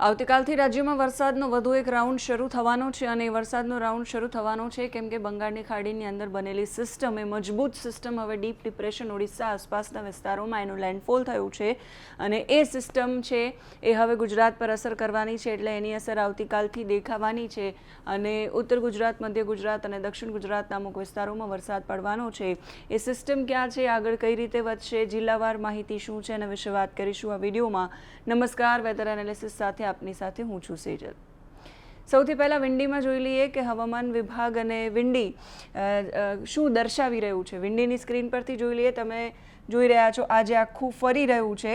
આવતીકાલથી રાજ્યમાં વરસાદનો વધુ એક રાઉન્ડ શરૂ થવાનો છે અને વરસાદનો રાઉન્ડ શરૂ થવાનો છે કેમ કે બંગાળની ખાડીની અંદર બનેલી સિસ્ટમ એ મજબૂત સિસ્ટમ હવે ડીપ ડિપ્રેશન ઓડિશા આસપાસના વિસ્તારોમાં એનું લેન્ડફોલ થયું છે અને એ સિસ્ટમ છે એ હવે ગુજરાત પર અસર કરવાની છે એટલે એની અસર આવતીકાલથી દેખાવાની છે અને ઉત્તર ગુજરાત, મધ્ય ગુજરાત અને દક્ષિણ ગુજરાતના અમુક વિસ્તારોમાં વરસાદ પડવાનો છે। એ સિસ્ટમ ક્યાં છે, આગળ કઈ રીતે વધશે, જિલ્લાવાર માહિતી શું છે એના વિશે વાત કરીશું આ વિડીયોમાં। નમસ્કાર, વેધર એનાલિસિસ સાથે આપની સાથે હું છું સેજલ। સૌથી પહેલા વિંડીમાં જોઈ લઈએ કે હવામાન વિભાગ અને વિંડી શું દર્શાવી રહ્યું છે। વિંડીની સ્ક્રીન પરથી જોઈ લઈએ, તમે જોઈ રહ્યા છો આજે આખું ફરી રહ્યું છે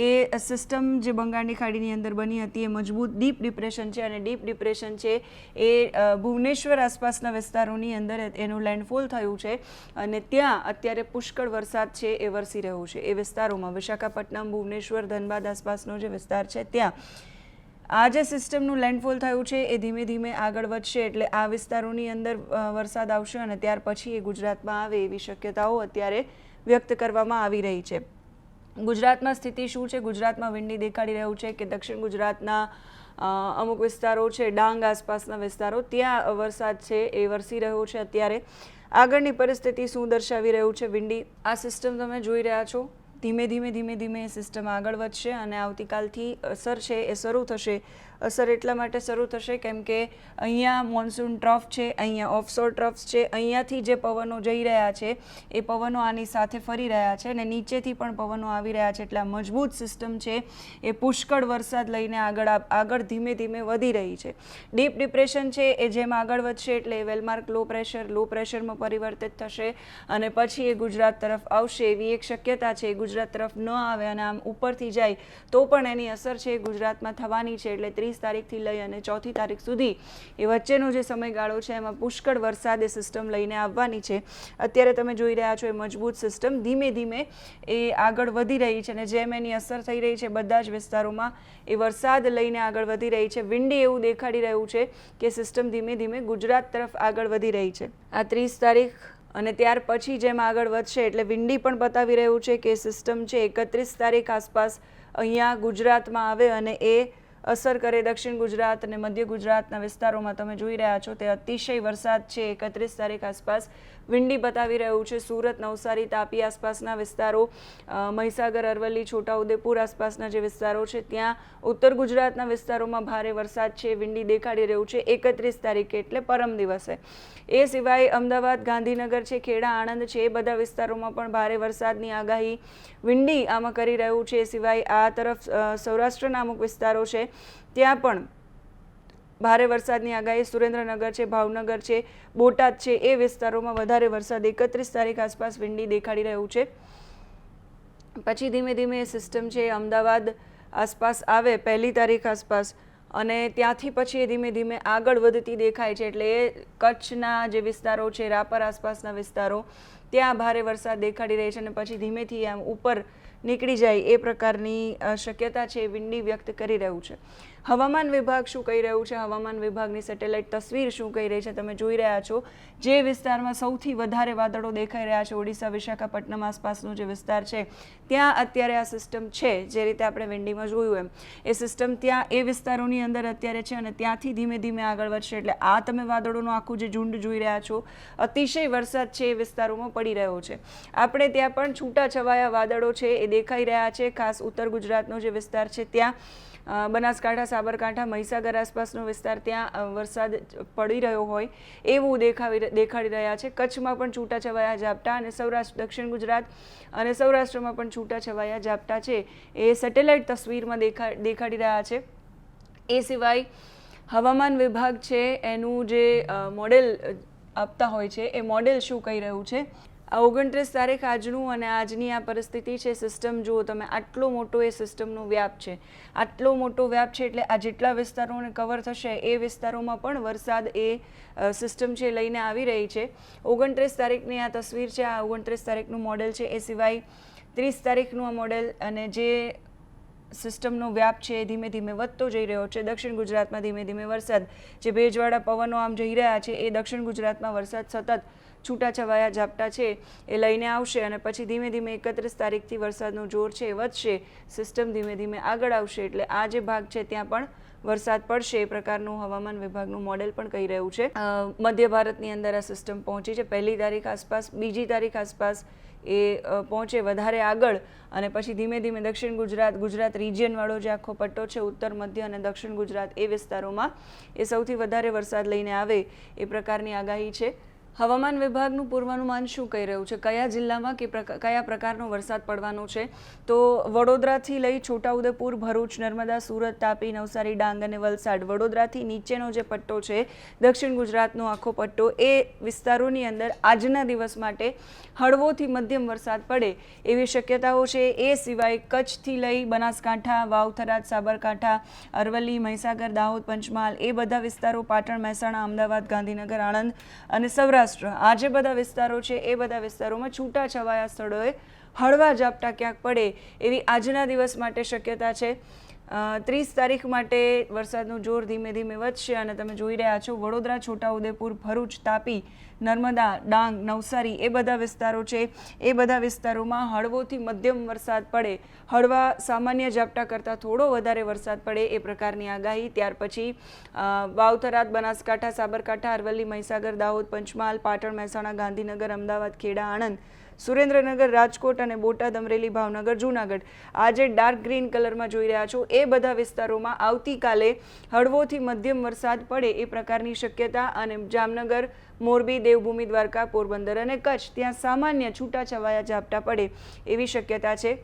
એ સિસ્ટમ જે બંગાળની ખાડીની અંદર બની હતી એ મજબૂત ડીપ ડિપ્રેશન છે અને ડીપ ડિપ્રેશન છે એ ભુવનેશ્વર આસપાસના વિસ્તારોની અંદર એનું લેન્ડફોલ થયું છે અને ત્યાં અત્યારે પુષ્કળ વરસાદ છે એ વરસી રહ્યો છે। એ વિસ્તારોમાં વિશાખાપટ્ટનમ, ભુવનેશ્વર, ધનબાદ આસપાસનો જે વિસ્તાર છે ત્યાં આ જે સિસ્ટમનું લેન્ડફોલ થયું છે એ ધીમે ધીમે આગળ વધશે એટલે આ વિસ્તારોની અંદર વરસાદ આવશે અને ત્યાર પછી એ ગુજરાતમાં આવે એવી શક્યતાઓ અત્યારે વ્યક્ત કરવામાં આવી રહી છે। ગુજરાતમાં સ્થિતિ શું છે? ગુજરાતમાં વિંડી દેખાડી રહ્યું છે કે દક્ષિણ ગુજરાતના અમુક વિસ્તારો છે, ડાંગ આસપાસના વિસ્તારો, ત્યાં વરસાદ છે એ વરસી રહ્યો છે અત્યારે। આગળની પરિસ્થિતિ શું દર્શાવી રહ્યું છે વિંડી? આ સિસ્ટમ તમે જોઈ રહ્યા છો, ધીમે ધીમે સિસ્ટમ આગળ વધશે અને આવતીકાલથી અસર છે એ શરૂ થશે। અસર એટલા માટે શરૂ થશે કેમ કે અહીંયા મોન્સૂન ટ્રફ છે, અહીંયા ઓફશોર ટ્રફ્સ છે, અહીંયાથી જે પવનો જઈ રહ્યા છે એ પવનો આની સાથે ફરી રહ્યા છે અને નીચેથી પણ પવનો આવી રહ્યા છે એટલે આ મજબૂત સિસ્ટમ છે એ પુષ્કળ વરસાદ લઈને આગળ ધીમે ધીમે વધી રહી છે। ડીપ ડિપ્રેશન છે એ જેમ આગળ વધશે એટલે વેલમાર્ક લો પ્રેશરમાં પરિવર્તિત થશે અને પછી એ ગુજરાત તરફ આવશે એવી એક શક્યતા છે। ગુજરાત તરફ ન આવે અને આમ ઉપરથી જાય તો પણ એની અસર છે એ ગુજરાતમાં થવાની છે એટલે 30 તારીખથી લઈ અને 4 તારીખ સુધી એ વચ્ચેનો જે સમયગાળો છે એમાં પુષ્કળ વરસાદ એ સિસ્ટમ લઈને આવવાની છે। અત્યારે તમે જોઈ રહ્યા છો એ મજબૂત સિસ્ટમ ધીમે ધીમે એ આગળ વધી રહી છે અને જેમ એની અસર થઈ રહી છે બધા જ વિસ્તારોમાં એ વરસાદ લઈને આગળ વધી રહી છે। વિંડી એવું દેખાડી રહ્યું છે કે સિસ્ટમ ધીમે ધીમે ગુજરાત તરફ આગળ વધી રહી છે। આ 30 તારીખ અને ત્યાર પછી જેમ આગળ વધશે એટલે વિંડી પણ બતાવી રહ્યું છે કે સિસ્ટમ છે 31 તારીખ આસપાસ અહીંયા ગુજરાતમાં આવે અને એ અસર કરે દક્ષિણ ગુજરાત અને મધ્ય ગુજરાતના વિસ્તારોમાં। તમે જોઈ રહ્યા છો તે અતિશય વરસાદ છે 31 તારીખ આસપાસ વિંડી બતાવી રહ્યું છે। સુરત, નવસારી, તાપી આસપાસના વિસ્તારો, મહીસાગર, અરવલ્લી, છોટાઉદેપુર આસપાસના જે વિસ્તારો છે ત્યાં ઉત્તર ગુજરાતના વિસ્તારોમાં ભારે વરસાદ છે વિંડી દેખાડી રહ્યું છે 31 તારીખે એટલે પરમ દિવસે। એ સિવાય અમદાવાદ, ગાંધીનગર છે, ખેડા, આણંદ છે, એ બધા વિસ્તારોમાં પણ ભારે વરસાદની આગાહી વિંડી આમાં કરી રહ્યું છે। એ સિવાય આ તરફ સૌરાષ્ટ્રના અમુક વિસ્તારો છે ત્યાં પણ ભારે વરસાદની આગાહી, સુરેન્દ્રનગર છે, ભાવનગર છે, બોટાદ છે, એ વિસ્તારોમાં વધારે વરસાદ 31 તારીખ આસપાસ વિંડી દેખાડી રહ્યું છે। પછી ધીમે ધીમે સિસ્ટમ છે અમદાવાદ આસપાસ આવે 1 તારીખ આસપાસ અને ત્યાંથી પછી એ ધીમે ધીમે આગળ વધતી દેખાય છે એટલે એ કચ્છના જે વિસ્તારો છે, રાપર આસપાસના વિસ્તારો, ત્યાં ભારે વરસાદ દેખાડી રહી છે અને પછી ધીમેથી આમ ઉપર નીકળી જાય એ પ્રકારની શક્યતા છે એ વિંડી વ્યક્ત કરી રહ્યું છે। હવામાન વિભાગ શું કહી રહ્યું છે? હવામાન વિભાગની સેટેલાઇટ તસવીર શું કહી રહી છે? તમે જોઈ રહ્યા છો જે વિસ્તારમાં સૌથી વધારે વાદળો દેખાઈ રહ્યા છે ઓડિશા, વિશાખાપટ્ટનમ આસપાસનો જે વિસ્તાર છે ત્યાં અત્યારે આ સિસ્ટમ છે। જે રીતે આપણે વિંડીમાં જોયું એમ એ સિસ્ટમ ત્યાં એ વિસ્તારોની અંદર અત્યારે છે અને ત્યાંથી ધીમે ધીમે આગળ વધશે એટલે આ તમે વાદળોનું આખું જે ઝુંડ જોઈ રહ્યા છો અતિશય વરસાદ છે એ વિસ્તારોમાં પડી રહ્યો છે। આપણે ત્યાં પણ છૂટાછવાયા વાદળો છે એ દેખાઈ રહ્યા છે, ખાસ ઉત્તર ગુજરાતનો જે વિસ્તાર છે ત્યાં બનાસકાંઠા, સાબરકાંઠા, મહીસાગર આસપાસનો વિસ્તાર ત્યાં વરસાદ પડી રહ્યો હોય એવું દેખાડી રહ્યા છે। કચ્છમાં પણ છૂટાછવાયા ઝાપટા અને સૌરાષ્ટ્ર, દક્ષિણ ગુજરાત અને સૌરાષ્ટ્રમાં પણ છૂટાછવાયા ઝાપટા છે એ સેટેલાઇટ તસવીરમાં દેખાડી રહ્યા છે। એ સિવાય હવામાન વિભાગ છે એનું જે મોડેલ આપતા હોય છે એ મોડેલ શું કહી રહ્યું છે? આ 29 તારીખ આજનું અને આજની આ પરિસ્થિતિ છે। સિસ્ટમ જુઓ તમે, આટલો મોટો એ સિસ્ટમનો વ્યાપ છે, આટલો મોટો વ્યાપ છે એટલે આ જેટલા વિસ્તારોને કવર થશે એ વિસ્તારોમાં પણ વરસાદ એ સિસ્ટમ છે લઈને આવી રહી છે। 29 તારીખની આ તસવીર છે, આ 29 તારીખનું મોડેલ છે। એ સિવાય 30 તારીખનું આ મોડેલ અને જે સિસ્ટમનો વ્યાપ છે એ ધીમે ધીમે વધતો જઈ રહ્યો છે। દક્ષિણ ગુજરાતમાં ધીમે ધીમે વરસાદ, જે ભેજવાળા પવનો આમ જઈ રહ્યા છે એ દક્ષિણ ગુજરાતમાં વરસાદ સતત છૂટાછવાયા ઝાપટા છે એ લઈને આવશે અને પછી ધીમે ધીમે 31 તારીખથી વરસાદનું જોર છે એ વધશે, સિસ્ટમ ધીમે ધીમે આગળ આવશે એટલે આ જે ભાગ છે ત્યાં પણ વરસાદ પડશે એ પ્રકારનું હવામાન વિભાગનું મોડેલ પણ કહી રહ્યું છે. મધ્ય ભારતની અંદર આ સિસ્ટમ પહોંચી છે 1લી તારીખ આસપાસ, 2જી તારીખ આસપાસ એ પહોંચે વધારે આગળ અને પછી ધીમે ધીમે દક્ષિણ ગુજરાત રિજિયનવાળો જે આખો પટ્ટો છે ઉત્તર મધ્ય અને દક્ષિણ ગુજરાત એ વિસ્તારોમાં એ સૌથી વધારે વરસાદ લઈને આવે એ પ્રકારની આગાહી છે. હવામાન વિભાગનું પૂર્વાનુમાન શું કહી રહ્યું છે, કયા જિલ્લામાં કયા પ્રકારનો વરસાદ પડવાનો છે, તો વડોદરાથી લઈ છોટાઉદેપુર, ભરૂચ, નર્મદા, સુરત, તાપી, નવસારી, ડાંગ અને વલસાડ, વડોદરાથી નીચેનો જે પટ્ટો છે દક્ષિણ ગુજરાતનો આખો પટ્ટો, એ વિસ્તારોની અંદર આજના દિવસ માટે હળવોથી મધ્યમ વરસાદ પડે એવી શક્યતાઓ છે. એ સિવાય કચ્છથી લઈ બનાસકાંઠા, વાવ-થરાદ, સાબરકાંઠા, અરવલ્લી, મહીસાગર, દાહોદ, પંચમહાલ એ બધા વિસ્તારો, પાટણ, મહેસાણા, અમદાવાદ, ગાંધીનગર, આણંદ અને સૌરાષ્ટ્ર, આ જે બધા વિસ્તારો છે એ બધા વિસ્તારોમાં છૂટાછવાયા સ્થળોએ હળવા ઝાપટા ક્યાંક પડે એવી આજના દિવસ માટે શક્યતા છે. 30 તારીખ માટે વરસાદનું જોર ધીમે ધીમે વધશે અને તમે જોઈ રહ્યા છો વડોદરા, છોટાઉદેપુર, ભરૂચ, તાપી, નર્મદા, ડાંગ, નવસારી એ બધા વિસ્તારો છે એ બધા વિસ્તારોમાં હળવોથી મધ્યમ વરસાદ પડે, હળવા સામાન્ય ઝાપટા કરતાં થોડો વધારે વરસાદ પડે એ પ્રકારની આગાહી. ત્યાર પછી વાવ-થરાદ, બનાસકાંઠા, સાબરકાંઠા, અરવલ્લી, મહીસાગર, દાહોદ, પંચમહાલ, પાટણ, મહેસાણા, ગાંધીનગર, અમદાવાદ, ખેડા, આણંદ, સુરેન્દ્રનગર, રાજકોટ અને બોટાદ, અમરેલી, ભાવનગર, જૂનાગઢ, આ જે ડાર્ક ગ્રીન કલરમાં જોઈ રહ્યા છો એ બધા વિસ્તારોમાં આવતીકાલે હળવોથી મધ્યમ વરસાદ પડે એ પ્રકારની શક્યતા. અને જામનગર, મોરબી, દેવભૂમિ, દ્વારકા, પોરબંદર અને કચ્છ ત્યાં સામાન્ય છૂટાછવાયા ઝાપટા પડે એવી શક્યતા છે.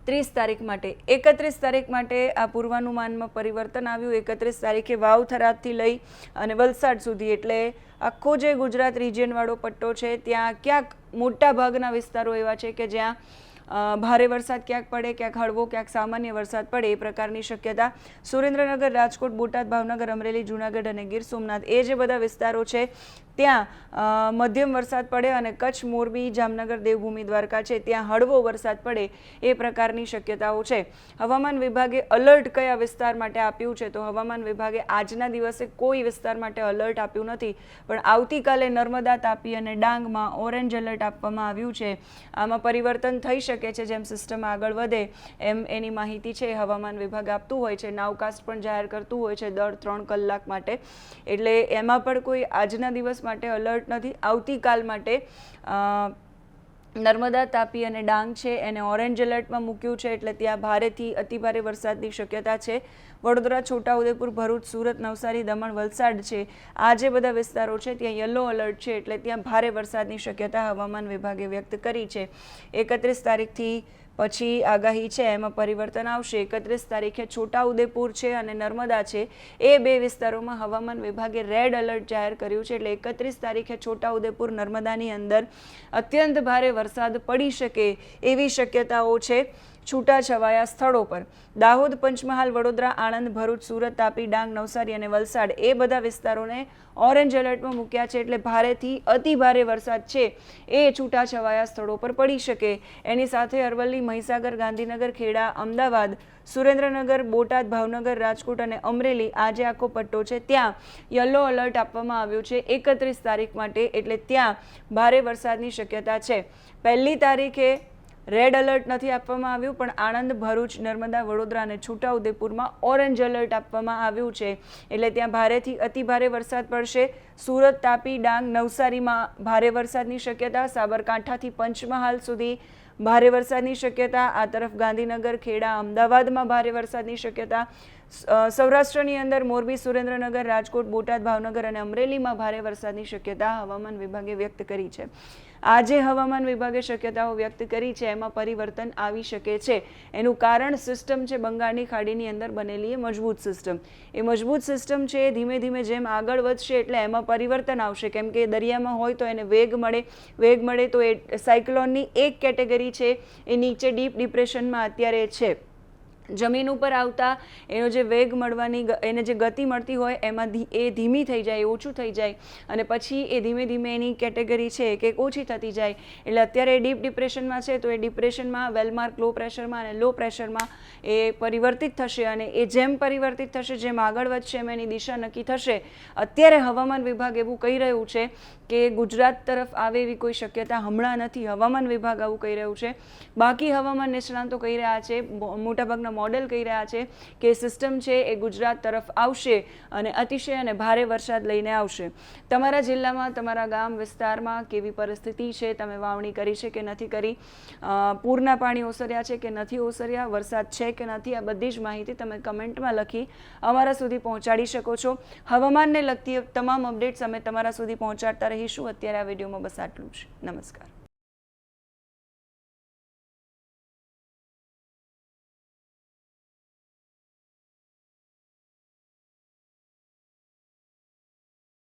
30 તારીખ માટે 31 તારીખ માટે આ પૂર્વાનુમાનમાં પરિવર્તન આવ્યું. 31 તારીખે વાવ-થરાદથી લઈ અને વલસાડ સુધી એટલે આખો જે ગુજરાત રિજિયનવાળો પટ્ટો છે ત્યાં ક્યાંક મોટા ભાગના વિસ્તારો એવા છે કે જ્યાં ભારે વરસાદ ક્યાંક પડે, ક્યાંક હળવો, ક્યાંક સામાન્ય વરસાદ પડે એ પ્રકારની શક્યતા. સુરેન્દ્રનગર, રાજકોટ, બોટાદ, ભાવનગર, અમરેલી, જૂનાગઢ અને ગીર સોમનાથ એ જે બધા વિસ્તારો છે ત્યાં મધ્યમ વરસાદ પડે અને કચ્છ, મોરબી, જામનગર, દેવભૂમિ, દ્વારકા છે ત્યાં હળવો વરસાદ પડે એ પ્રકારની શક્યતાઓ છે. હવામાન વિભાગે અલર્ટ કયા વિસ્તાર માટે આપ્યું છે, તો હવામાન વિભાગે આજના દિવસે કોઈ વિસ્તાર માટે અલર્ટ આપ્યું નથી, પણ આવતીકાલે નર્મદા, તાપી અને ડાંગમાં ઓરેન્જ એલર્ટ આપવામાં આવ્યું છે. આમાં પરિવર્તન થઈ શકે છે જેમ સિસ્ટમ આગળ વધે એમ એની માહિતી છે હવામાન વિભાગ આપતું હોય છે. નાવકાસ્ટ પણ જાહેર કરતું હોય છે દર 3 કલાક માટે, એટલે એમાં પણ કોઈ આજના દિવસ માટે અલર્ટ નથી. આવતીકાલ માટે નર્મદા, તાપી અને ડાંગ છે એને ઓરેન્જ એલર્ટમાં મૂક્યું છે, એટલે ત્યાં ભારેથી અતિભારે વરસાદની શક્યતા છે. વડોદરા, છોટાઉદેપુર, ભરૂચ, સુરત, નવસારી, દમણ, વલસાડ છે આ જે બધા વિસ્તારો છે ત્યાં યલો એલર્ટ છે, એટલે ત્યાં ભારે વરસાદની શક્યતા હવામાન વિભાગે વ્યક્ત કરી છે. 31 તારીખથી પછી આગાહી છે એમાં પરિવર્તન આવશે. 31 તારીખે છોટાઉદેપુર છે અને નર્મદા છે એ બે વિસ્તારોમાં હવામાન વિભાગે રેડ એલર્ટ જાહેર કર્યું છે, એટલે 31 તારીખે છોટાઉદેપુર, નર્મદાની અંદર અત્યંત ભારે વરસાદ પડી શકે એવી શક્યતાઓ છે છૂટાછવાયા સ્થળો પર. દાહોદ, પંચમહાલ, વડોદરા, આણંદ, ભરૂચ, સુરત, તાપી, ડાંગ, નવસારી અને વલસાડ એ બધા વિસ્તારોને ઓરેન્જ એલર્ટમાં મૂક્યા છે, એટલે ભારેથી અતિ ભારે વરસાદ છે એ છૂટાછવાયા સ્થળો પર પડી શકે. એની સાથે અરવલ્લી, મહીસાગર, ગાંધીનગર, ખેડા, અમદાવાદ, સુરેન્દ્રનગર, બોટાદ, ભાવનગર, રાજકોટ અને અમરેલી આ જે આખો પટ્ટો છે ત્યાં યલો એલર્ટ આપવામાં આવ્યું છે 31 તારીખ માટે, એટલે ત્યાં ભારે વરસાદની શક્યતા છે. 1લી તારીખે રેડ એલર્ટ નથી આપવામાં આવ્યું, પણ આણંદ, ભરૂચ, નર્મદા, વડોદરા અને છોટાઉદેપુરમાં ઓરેન્જ એલર્ટ આપવામાં આવ્યું છે, એટલે ત્યાં ભારેથી અતિ ભારે વરસાદ પડશે. સુરત, તાપી, ડાંગ, નવસારીમાં ભારે વરસાદની શક્યતા. સાબરકાંઠાથી પંચમહાલ સુધી ભારે વરસાદની શક્યતા. આ તરફ ગાંધીનગર, ખેડા, અમદાવાદમાં ભારે વરસાદની શક્યતા. સૌરાષ્ટ્રની અંદર મોરબી, સુરેન્દ્રનગર, રાજકોટ, બોટાદ, ભાવનગર અને અમરેલીમાં ભારે વરસાદની શક્યતા હવામાન વિભાગે વ્યક્ત કરી છે. આજે હવામાન વિભાગે શક્યતાઓ વ્યક્ત કરી છે એમાં પરિવર્તન આવી શકે છે. એનું કારણ સિસ્ટમ છે બંગાળની ખાડીની અંદર બનેલી એ મજબૂત સિસ્ટમ. એ મજબૂત સિસ્ટમ છે ધીમે ધીમે જેમ આગળ વધશે એટલે એમાં પરિવર્તન આવશે, કેમ કે દરિયામાં હોય તો એને વેગ મળે તો એ સાયક્લોનની એક કેટેગરી છે એ નીચે ડીપ ડિપ્રેશનમાં અત્યારે છે. જમીન ઉપર આવતા એનો જે વેગ મળવાની એને જે ગતિ મળતી હોય એમાં એ ધીમી થઈ જાય, ઓછું થઈ જાય અને પછી એ ધીમે ધીમે એની કેટેગરી છે કે ઓછી થતી જાય. એટલે અત્યારે ડીપ ડિપ્રેશનમાં છે તો એ ડિપ્રેશનમાં વેલમાર્ક લો પ્રેશરમાં અને લો પ્રેશરમાં એ પરિવર્તિત થશે, અને એ જેમ પરિવર્તિત થશે જેમ આગળ વધશે એમ એની દિશા નક્કી થશે. અત્યારે હવામાન વિભાગ એવું કહી રહ્યું છે કે ગુજરાત તરફ આવે એવી કોઈ શક્યતા હમણાં નથી. હવામાન વિભાગ આવું કહી રહ્યું છે. બાકી હવામાન નિષ્ણાંતો કહી રહ્યા છે, મોટાભાગના મોડેલ કહી રહ્યા છે કે સિસ્ટમ છે એ ગુજરાત તરફ આવશે અને અતિશય અને ભારે વરસાદ લઈને આવશે. તમારા જિલ્લામાં, તમારા ગામ વિસ્તારમાં કેવી પરિસ્થિતિ છે, તમે વાવણી કરી છે કે નથી કરી, પૂરના પાણી ઓસર્યા છે કે નથી ઓસર્યા, વરસાદ છે કે નથી, આ બધી જ માહિતી તમે કમેન્ટમાં લખી અમારા સુધી પહોંચાડી શકો છો. હવામાનને લગતી તમામ અપડેટ્સ અમે તમારા સુધી પહોંચાડતા રહીશું. અત્યારે આ વિડીયોમાં બસ આટલું જ. નમસ્કાર.